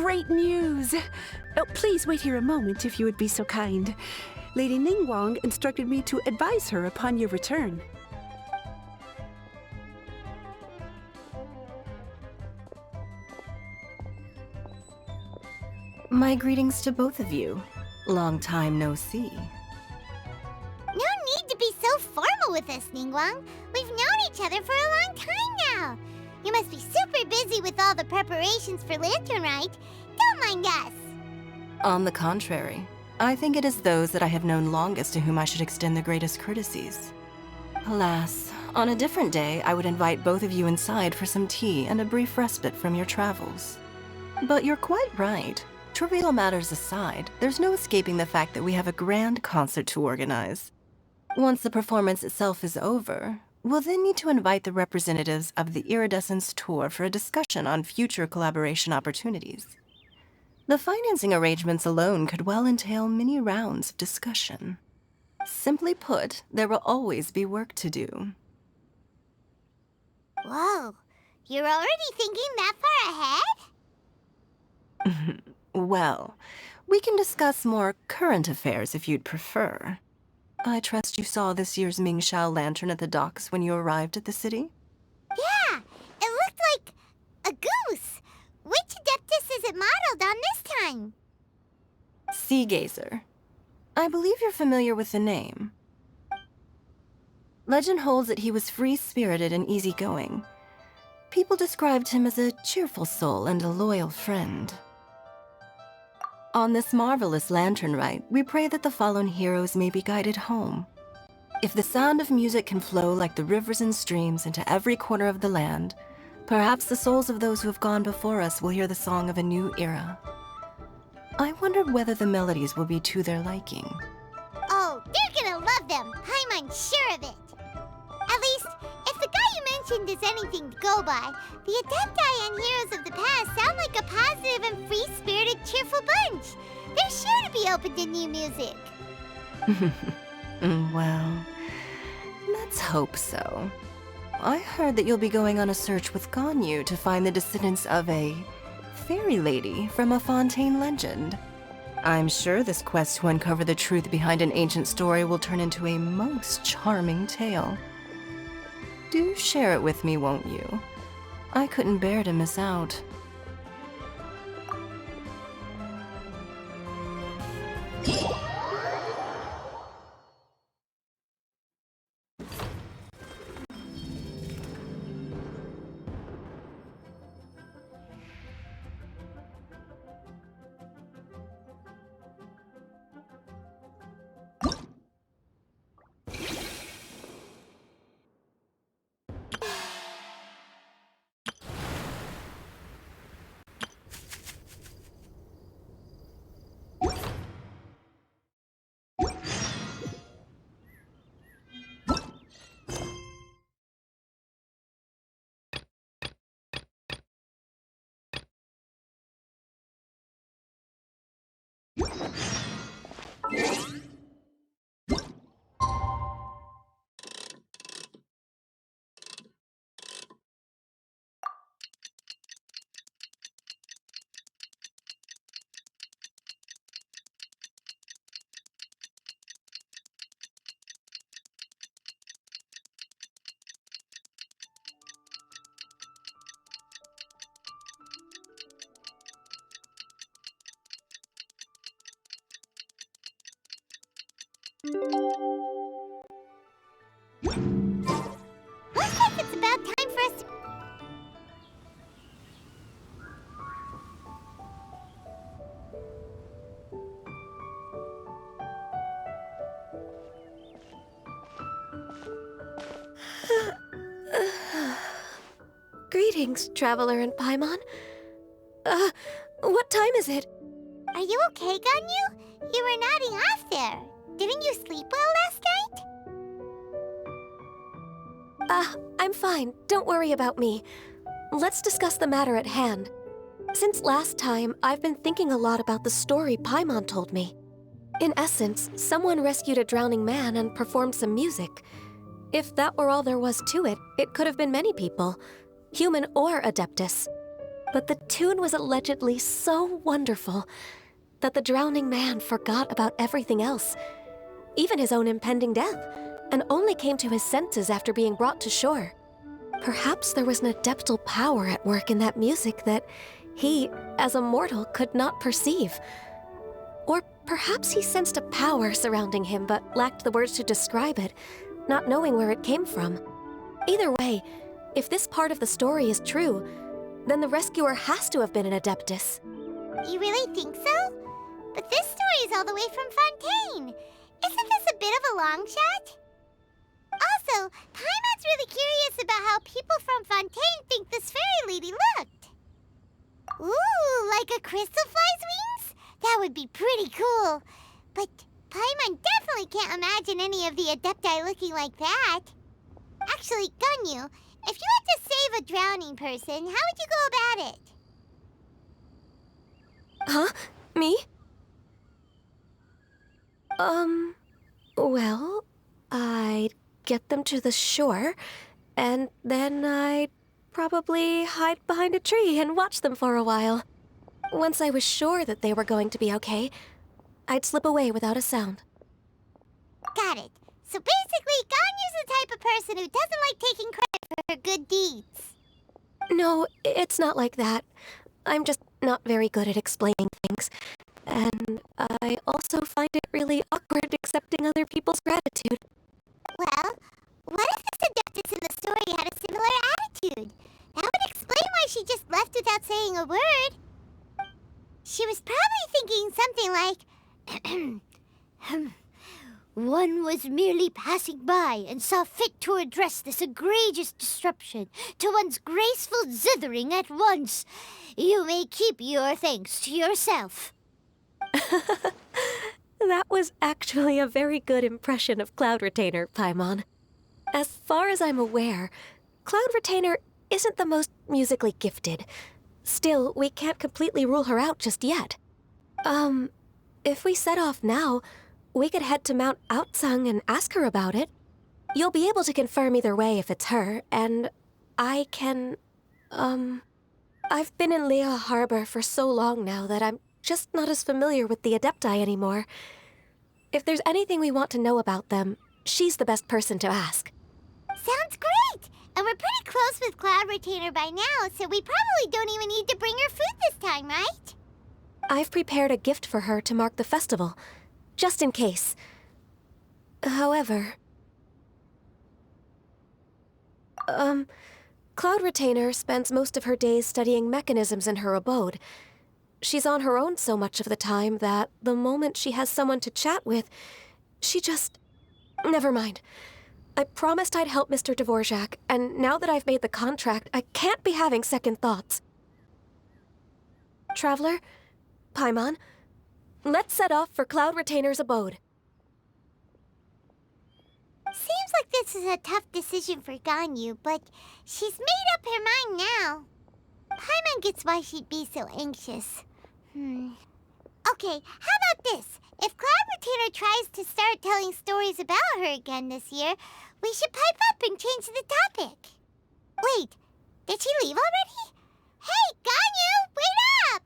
great news! Oh, please wait here a moment if you would be so kind. Lady Ningguang instructed me to advise her upon your return. My greetings to both of you. Long time no see. No need to be so formal with us, Ningguang. We've known each other for a long time now. You must be super busy with all the preparations for Lantern Rite. Don't mind us. On the contrary, I think it is those that I have known longest to whom I should extend the greatest courtesies. Alas, on a different day, I would invite both of you inside for some tea and a brief respite from your travels. But you're quite right. Trivial matters aside, there's no escaping the fact that we have a grand concert to organize. Once the performance itself is over, we'll then need to invite the representatives of the Iridescence Tour for a discussion on future collaboration opportunities. The financing arrangements alone could well entail many rounds of discussion. Simply put, there will always be work to do. Whoa, you're already thinking that far ahead? Well, we can discuss more current affairs if you'd prefer. I trust you saw this year's Mingxiao lantern at the docks when you arrived at the city? Yeah, it looked like a goose. Which Adeptus is it modeled on this time? Sea Gazer. I believe you're familiar with the name. Legend holds that he was free-spirited and easygoing. People described him as a cheerful soul and a loyal friend. On this marvelous lantern rite, we pray that the fallen heroes may be guided home. If the sound of music can flow like the rivers and streams into every corner of the land, perhaps the souls of those who have gone before us will hear the song of a new era. I wondered whether the melodies will be to their liking. Oh, they're gonna love them. Paimon's sure of it. At least, if the guy you mentioned is anything to go by, the Adepti and Heroes of the Past sound like a positive and free-spirited, cheerful bunch. They're sure to be open to new music. Well, let's hope so. I heard that you'll be going on a search with Ganyu to find the descendants of a fairy lady from a Fontaine legend. I'm sure this quest to uncover the truth behind an ancient story will turn into a most charming tale. Do share it with me, won't you? I couldn't bear to miss out. Looks like it's about time for us to... Greetings, Traveler and Paimon. What time is it? Are you okay, Ganyu? You were nodding off there. Didn't you sleep well last night? I'm fine. Don't worry about me. Let's discuss the matter at hand. Since last time, I've been thinking a lot about the story Paimon told me. In essence, someone rescued a drowning man and performed some music. If that were all there was to it, it could have been many people, human or Adeptus. But the tune was allegedly so wonderful that the drowning man forgot about everything else, even his own impending death, and only came to his senses after being brought to shore. Perhaps there was an adeptal power at work in that music that he, as a mortal, could not perceive. Or perhaps he sensed a power surrounding him but lacked the words to describe it, not knowing where it came from. Either way, if this part of the story is true, then the rescuer has to have been an adeptus. You really think so? But this story is all the way from Fontaine. Isn't this a bit of a long shot? Also, Paimon's really curious about how people from Fontaine think this fairy lady looked. Ooh, like a crystal fly's wings? That would be pretty cool. But Paimon definitely can't imagine any of the Adepti looking like that. Actually, Ganyu, if you had to save a drowning person, how would you go about it? Huh? Me? Well, I'd get them to the shore, and then I'd probably hide behind a tree and watch them for a while. Once I was sure that they were going to be okay, I'd slip away without a sound. Got it. So basically, Ganyu's the type of person who doesn't like taking credit for her good deeds. No, it's not like that. I'm just not very good at explaining things. And I also find it really awkward accepting other people's gratitude. Well, what if this Adeptus in the story had a similar attitude? That would explain why she just left without saying a word. She was probably thinking something like, one was merely passing by and saw fit to address this egregious disruption to one's graceful zithering at once. You may keep your thanks to yourself. That was actually a very good impression of Cloud Retainer, Paimon. As far as I'm aware, Cloud Retainer isn't the most musically gifted. Still, we can't completely rule her out just yet. If we set off now, we could head to Mount Outsung and ask her about it. You'll be able to confirm either way if it's her, and I can, I've been in Lea Harbor for so long now that I'm just not as familiar with the Adepti anymore. If there's anything we want to know about them, she's the best person to ask. Sounds great! And we're pretty close with Cloud Retainer by now, so we probably don't even need to bring her food this time, right? I've prepared a gift for her to mark the festival, just in case. However... Cloud Retainer spends most of her days studying mechanisms in her abode. She's on her own so much of the time that the moment she has someone to chat with, she just... Never mind. I promised I'd help Mr. Dvorak, and now that I've made the contract, I can't be having second thoughts. Traveler, Paimon, let's set off for Cloud Retainer's abode. Seems like this is a tough decision for Ganyu, but she's made up her mind now. Paimon gets why she'd be so anxious. Okay, how about this? If Cloud Retainer tries to start telling stories about her again this year, we should pipe up and change the topic. Wait, did she leave already? Hey, Ganyu, wait up!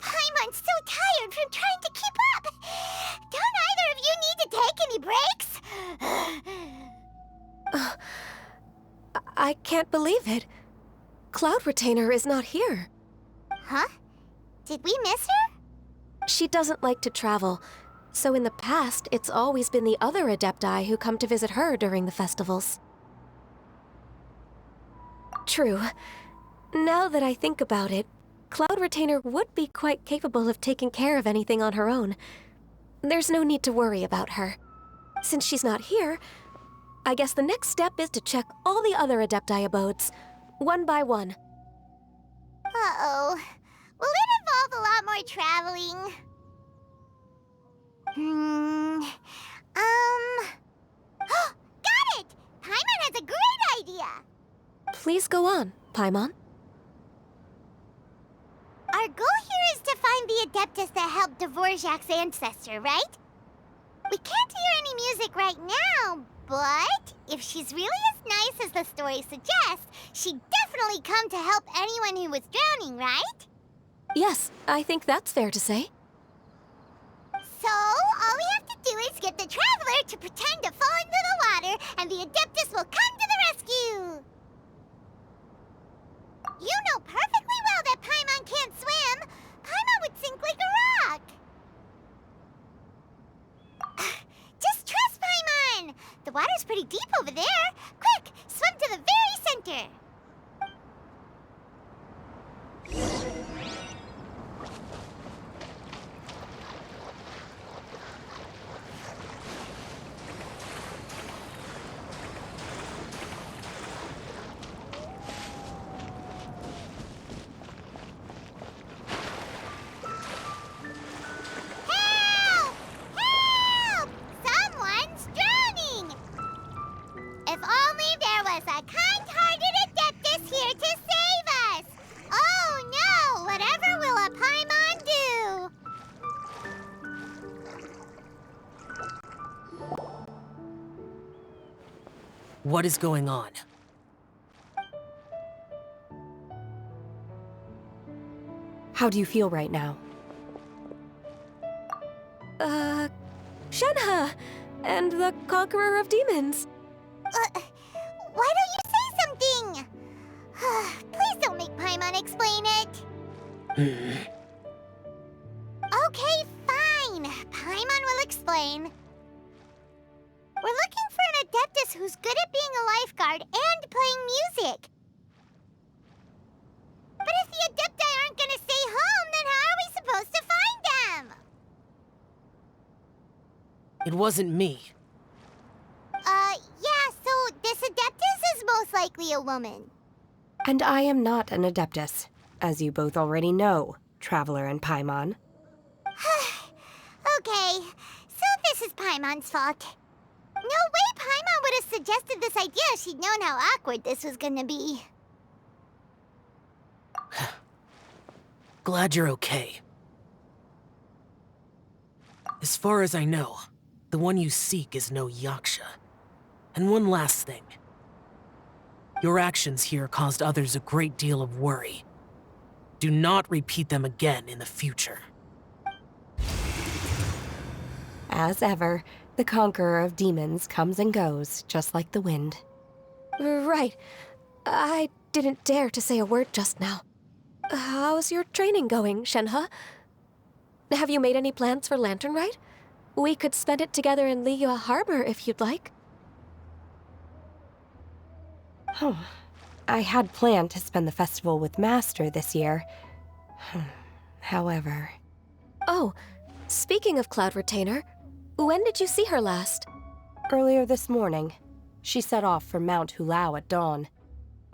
Paimon's so tired from trying to keep up. Don't either of you need to take any breaks? I can't believe it. Cloud Retainer is not here. Huh? Did we miss her? She doesn't like to travel, so in the past, it's always been the other Adepti who come to visit her during the festivals. True. Now that I think about it, Cloud Retainer would be quite capable of taking care of anything on her own. There's no need to worry about her. Since she's not here, I guess the next step is to check all the other Adepti abodes, one by one. Uh-oh. Will it involve a lot more traveling? Got it! Paimon has a great idea! Please go on, Paimon. Our goal here is to find the Adeptus that helped Dvorak's ancestor, right? We can't hear any music right now, but if she's really as nice as the story suggests, she'd definitely come to help anyone who was drowning, right? Yes, I think that's fair to say. So, all we have to do is get the Traveler to pretend to fall into the water, and the Adeptus will come to the rescue! You know perfectly well that Paimon can't swim! Paimon would sink like a rock! Just trust Paimon! The water's pretty deep over there! Quick, swim to the very center! Help! Help! Someone's drowning! If only there was a kind-hearted Adeptus here to save us! Oh no! Whatever will a Paimon do? What is going on? How do you feel right now? Shenhe! And the Conqueror of Demons. Why don't you say something? Please don't make Paimon explain it. Okay, fine. Paimon will explain. We're looking for an Adeptus who's good at being a lifeguard and playing music. But if the Adepti aren't gonna stay home, then how are we supposed to find them? It wasn't me. Yeah, so this Adeptus is most likely a woman. And I am not an Adeptus, as you both already know, Traveler and Paimon. Okay, so this is Paimon's fault. No way Paimon would have suggested this idea if she'd known how awkward this was gonna be. Glad you're okay. As far as I know, the one you seek is no Yaksha. And one last thing. Your actions here caused others a great deal of worry. Do not repeat them again in the future. As ever, the Conqueror of Demons comes and goes, just like the wind. Right. I didn't dare to say a word just now. How's your training going, Shenhe? Have you made any plans for Lantern Rite? We could spend it together in Liyue Harbor if you'd like. Oh, I had planned to spend the festival with Master this year. However... Oh, speaking of Cloud Retainer, when did you see her last? Earlier this morning, she set off for Mount Hulao at dawn.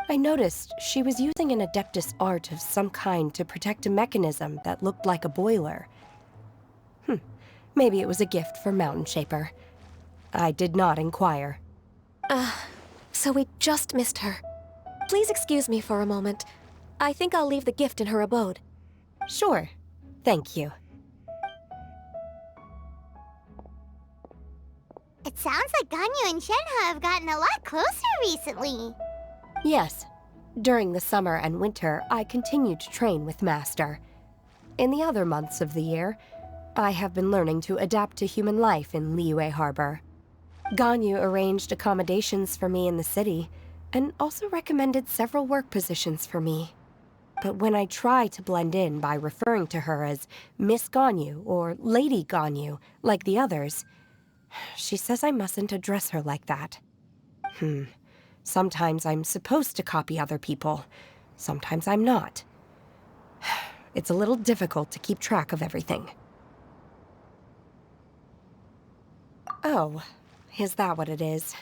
I noticed she was using an Adeptus art of some kind to protect a mechanism that looked like a boiler. Maybe it was a gift for Mountain Shaper. I did not inquire. So we just missed her. Please excuse me for a moment. I think I'll leave the gift in her abode. Sure. Thank you. It sounds like Ganyu and Shenhe have gotten a lot closer recently. Yes. During the summer and winter, I continued to train with Master. In the other months of the year, I have been learning to adapt to human life in Liyue Harbor. Ganyu arranged accommodations for me in the city, and also recommended several work positions for me. But when I try to blend in by referring to her as Miss Ganyu or Lady Ganyu, like the others, she says I mustn't address her like that. Sometimes I'm supposed to copy other people. Sometimes I'm not. It's a little difficult to keep track of everything. Oh, is that what it is?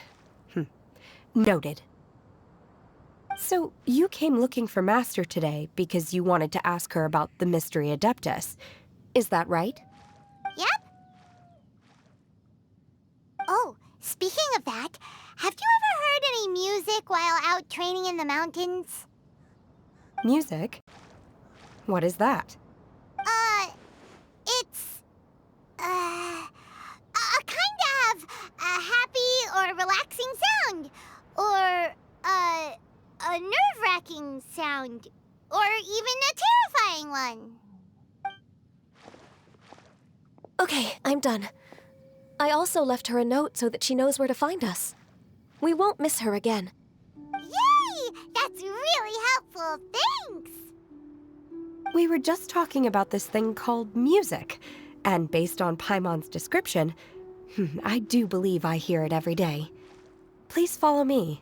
Noted. So, you came looking for Master today because you wanted to ask her about the Mystery Adeptus. Is that right? Yep. Oh, speaking of that, have you ever heard any music while out training in the mountains? Music? What is that? It's, a kind of a happy or relaxing sound. Or, a nerve-wracking sound. Or even a terrifying one. Okay, I'm done. I also left her a note so that she knows where to find us. We won't miss her again. Yay! That's really helpful. Thanks! We were just talking about this thing called music, and based on Paimon's description, I do believe I hear it every day. Please follow me.